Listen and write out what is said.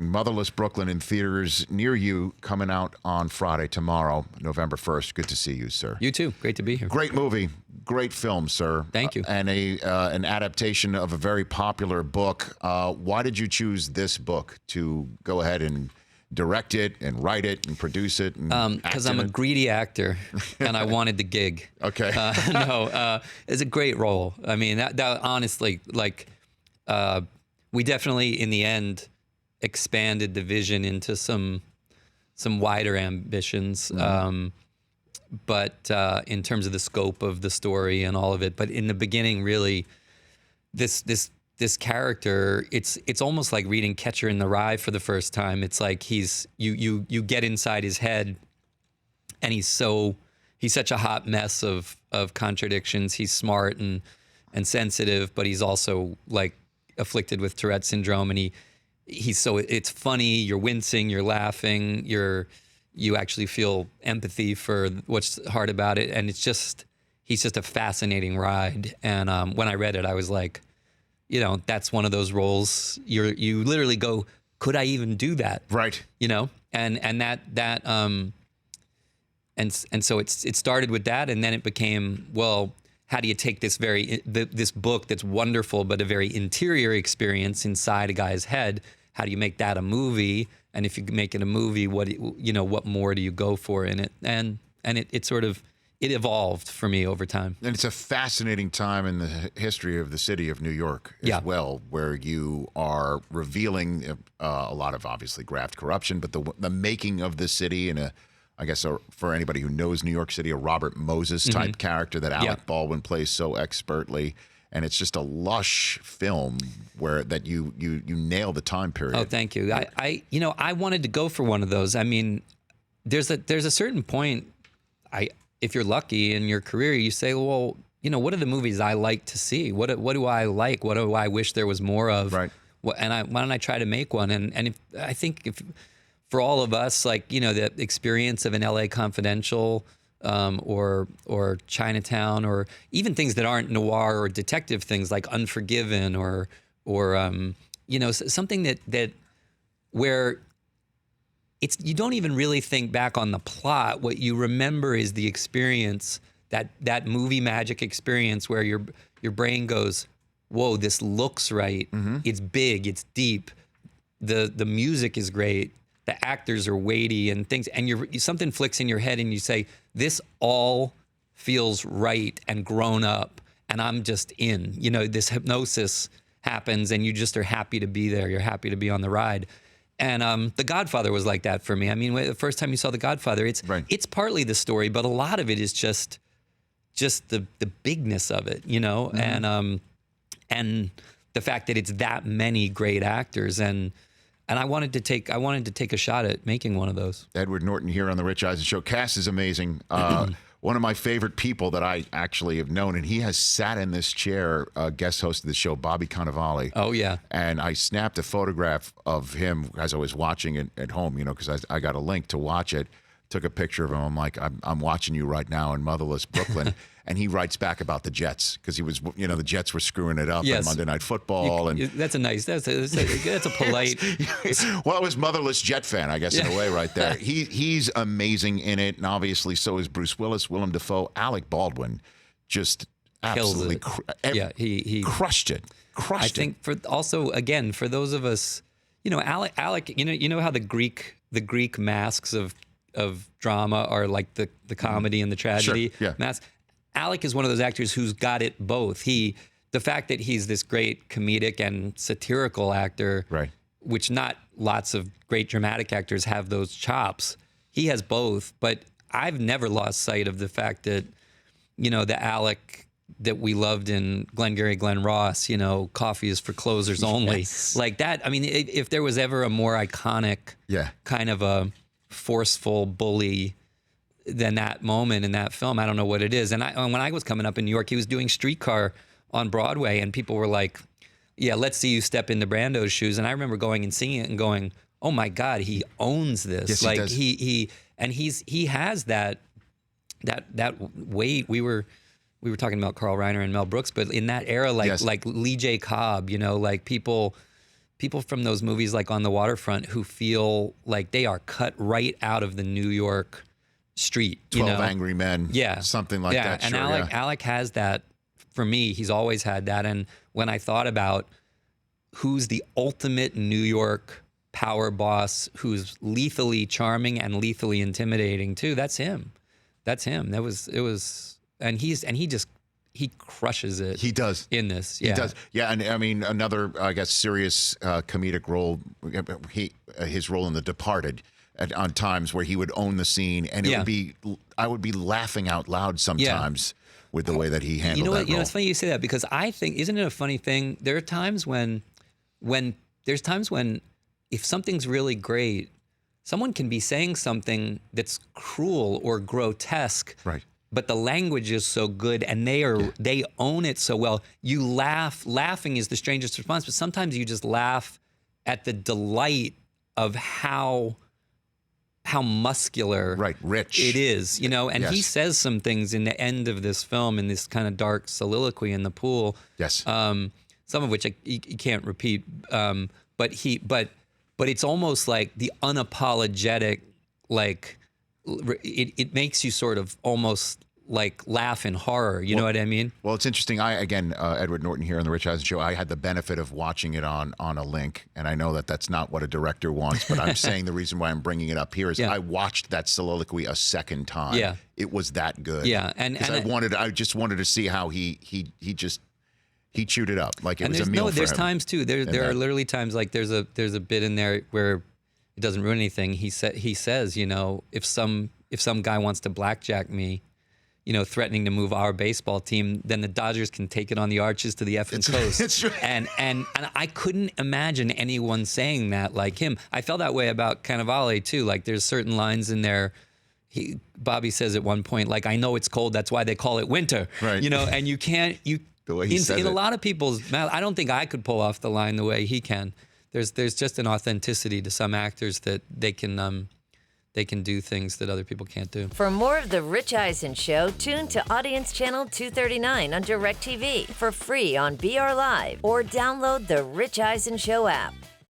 Motherless Brooklyn in theaters near you, coming out on Friday, tomorrow, November 1st. Good to see you, sir. You too. Great to be here. Great movie. Great film, sir. Thank you. And an adaptation of a very popular book. Why did you choose this book to go ahead and direct it and write it and produce it? Because I'm a greedy actor and I wanted the gig. Okay. It's a great role. I mean, that honestly, like, we definitely, in the end, expanded the vision into some wider ambitions. But in terms of the scope of the story and all of it, but in the beginning, really, this character, it's almost like reading Catcher in the Rye for the first time. It's like you get inside his head, and he's such a hot mess of contradictions. He's smart and sensitive, but he's also like afflicted with Tourette syndrome, and it's funny. You're wincing, you're laughing, you actually feel empathy for what's hard about it, and he's just a fascinating ride. And when I read it, I was like, that's one of those roles you literally go, could I even do that? Right. And so it started with that, and then it became, well, how do you take this this book that's wonderful, but a very interior experience inside a guy's head? How do you make that a movie? And if you make it a movie, what more do you go for in it? And it sort of evolved for me over time. And it's a fascinating time in the history of the city of New York as well, where you are revealing a lot of obviously graft corruption, but the making of the city, and I guess for anybody who knows New York City, a Robert Moses type character that Alec Baldwin plays so expertly. And it's just a lush film that you nail the time period. Oh, thank you. I wanted to go for one of those. I mean, there's a certain point, if you're lucky in your career, you say, well, what are the movies I like to see? What do I like? What do I wish there was more of? Right. Why don't I try to make one? And I think for all of us, like, the experience of an LA Confidential, or Chinatown, or even things that aren't noir or detective things like Unforgiven, or something that where you don't even really think back on the plot. What you remember is the experience, that movie magic experience where your brain goes, whoa, this looks right. Mm-hmm. It's big, it's deep. The music is great. The actors are weighty and things, and something flicks in your head and you say, this all feels right and grown up, and I'm just in. This hypnosis happens, and you just are happy to be there. You're happy to be on the ride. And The Godfather was like that for me. I mean, the first time you saw The Godfather, it's partly the story, but a lot of it is just the bigness of it, mm-hmm. And the fact that it's that many great actors, and I wanted to take a shot at making one of those. Edward Norton here on the Rich Eisen Show. Cast is amazing. One of my favorite people that I actually have known, and he has sat in this chair, guest host of the show, Bobby Cannavale. Oh, yeah. And I snapped a photograph of him as I was watching it at home, because I got a link to watch it. Took a picture of him. I'm like, I'm watching you right now in Motherless Brooklyn. And he writes back about the Jets, because he was, the Jets were screwing it up on Monday Night Football. That's a polite. Well, I was Motherless Jet fan, I guess, in a way, right there. He's amazing in it, and obviously so is Bruce Willis, Willem Dafoe, Alec Baldwin, just absolutely, he crushed it. I think for those of us, Alec, how the Greek masks of drama are like the comedy and the tragedy. Sure, yeah. Alec is one of those actors who's got it both. The fact that he's this great comedic and satirical actor, right, which not lots of great dramatic actors have those chops. He has both, but I've never lost sight of the fact that, the Alec that we loved in Glengarry Glen Ross, Coffee is for Closers Only. Yes. Like that. I mean, if there was ever a more iconic kind of a forceful bully than that moment in that film, I don't know what it is. And when I was coming up in New York, he was doing Streetcar on Broadway, and people were like, yeah, let's see you step into Brando's shoes. And I remember going and seeing it and going, oh my God, he owns this. Yes, like he does. he has that weight. We were talking about Carl Reiner and Mel Brooks, but in that era, like Lee J. Cobb, like people people from those movies like On the Waterfront who feel like they are cut right out of the New York street. 12 Angry Men. Yeah. Something like that. And Sure, Alec has that. For me, he's always had that. And when I thought about who's the ultimate New York power boss, who's lethally charming and lethally intimidating too, that's him. And he crushes it. He does. In this. Yeah. He does. Yeah, and I mean, another, I guess, serious comedic role, his role in The Departed, on times where he would own the scene, and I would be laughing out loud sometimes with the way that he handled that role. You know, it's funny you say that, because I think, isn't it a funny thing? There are times when if something's really great, someone can be saying something that's cruel or grotesque. Right. But the language is so good, and they own it so well. You laugh. Laughing is the strangest response, but sometimes you just laugh at the delight of how muscular, rich it is, you know. And yes. he says some things in the end of this film, in this kind of dark soliloquy in the pool. Yes. Some of which you can't repeat. But it's almost like the unapologetic, like it makes you sort of almost like laugh in horror. You know what I mean? Well, it's interesting. Edward Norton here on the Rich Eisen Show, I had the benefit of watching it on a link, and I know that that's not what a director wants, but I'm saying the reason why I'm bringing it up here is I watched that soliloquy a second time. Yeah. It was that good. Yeah, I just wanted to see how he chewed it up like it was a meal for him. There's times too. There are literally times, like there's a bit in there where it doesn't ruin anything. He says, you know, if some guy wants to blackjack me, you know, threatening to move our baseball team, then the Dodgers can take it on the arches to the effing coast. It's true. And I couldn't imagine anyone saying that like him. I felt that way about Cannavale too. Like there's certain lines in there. Bobby says at one point, like, I know it's cold, that's why they call it winter. Right. You know, and you can't the way he says in it. a lot of people's mouth, I don't think I could pull off the line the way he can. There's just an authenticity to some actors that they can do things that other people can't do. For more of The Rich Eisen Show, tune to Audience Channel 239 on DirecTV for free on BR Live, or download the Rich Eisen Show app.